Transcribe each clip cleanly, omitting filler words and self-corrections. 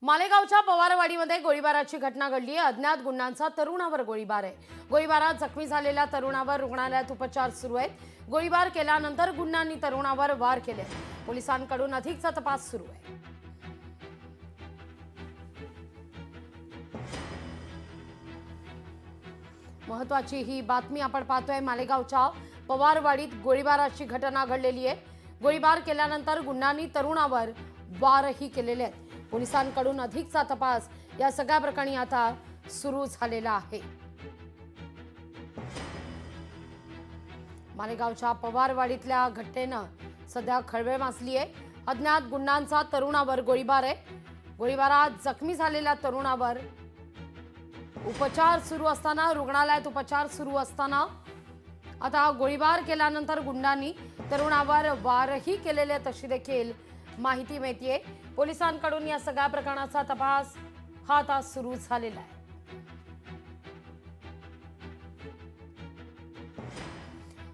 मालेगावच्या पवारवाडीमध्ये गोळीबाराची घटना घडली आहे। अज्ञात गुंडांचा तरुणावर गोळीबार आहे। गोळीबारात जखमी झालेल्या तरुणावर रुग्णालयात उपचार सुरू आहेत। गोळीबार केल्यानंतर गुंडांनी तरुणावर वार केले। पोलिसांकडून अधिकचा तपास सुरू आहे। महत्त्वाची ही बातमी आपण पाहतोय। मालेगावच्या पवारवाडीत गोळीबाराची घटना घडलेली आहे। गोळीबार केल्यानंतर गुंडांनी तरुणावर वारही केलेले आहेत। पोलिसांकडून अधिकचा तपास या सगळ्या प्रकरणी आता सुरू झालेला आहे। मालेगावच्या पवारवाडीतल्या घटनेनं सध्या खळबळ माजली आहे। अज्ञात गुंडांचा तरुणावर गोळीबार आहे। गोळीबारात जखमी झालेल्या तरुणावर उपचार सुरू असताना रुग्णालयात उपचार सुरू असताना आता गोळीबार केल्यानंतर गुंडांनी तरुणावर वारही केलेले तशी देखील माहिती मिळतेय। पोलिसांकडून या सगळ्या प्रकरणाचा तपास हा आता सुरू झालेला आहे।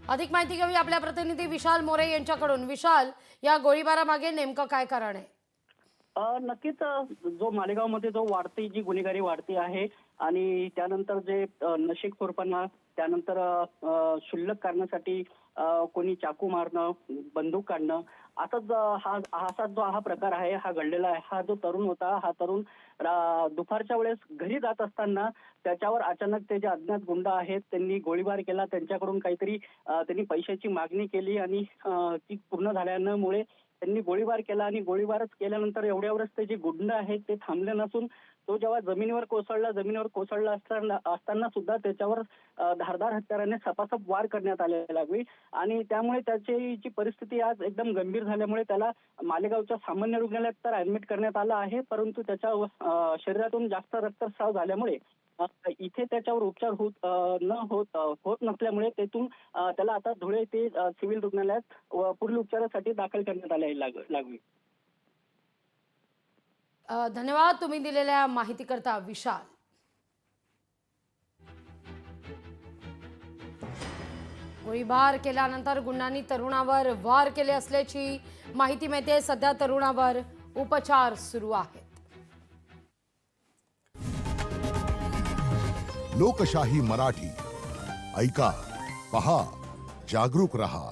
अधिक माहिती घेऊया आपल्या प्रतिनिधी विशाल मोरे यांच्याकडून। विशाल, या गोळीबारामागे नेमकं काय कारण आहे? नक्कीच जो मालेगावमध्ये जो वाढती जी गुन्हेगारी वाढती आहे आणि त्यानंतर जे नशेखोरपणा, त्यानंतर क्षुल्लक कारणासाठी कोणी चाकू मारणं, बंदूक काढणं, असा जो हा प्रकार आहे हा घडलेला आहे। हा जो तरुण होता, हा तरुण दुपारच्या वेळेस घरी जात असताना त्याच्यावर अचानक ते जे अज्ञात गुंड आहेत त्यांनी गोळीबार केला। त्यांच्याकडून काहीतरी त्यांनी पैशाची मागणी केली आणि ती पूर्ण झाल्यामुळे त्यांनी गोळीबार केला आणि गोळीबारच केल्यानंतर एवढ्यावरच ते जे गुंड आहेत ते थांबले नसून तो जेव्हा जमिनीवर कोसळला असताना सुद्धा त्याच्यावर धारदार हत्याराने सपासप वार करण्यात आले लागली आणि त्यामुळे त्याची जी परिस्थिती आज एकदम गंभीर झाल्यामुळे त्याला मालेगावच्या सामान्य रुग्णालयात तर ऍडमिट करण्यात आलं आहे, परंतु त्याच्या शरीरातून जास्त रक्तस्राव झाल्यामुळे इथे त्याच्यावर उपचार होत नसल्यामुळे तेथून त्याला आता धुळे ते सिव्हिल रुग्णालयात पुढील उपचारासाठी दाखल करण्यात आले लागली। धन्यवाद तुम्ही दिलेल्या माहितीकरता विशाल। गोळीबार केल्यानंतर गुंडांनी तरुणावर वार केले असल्याची माहिती मिळते। सध्या तरुणावर उपचार सुरू आहेत। लोकशाही मराठी ऐका, पहा, जागरूक रहा।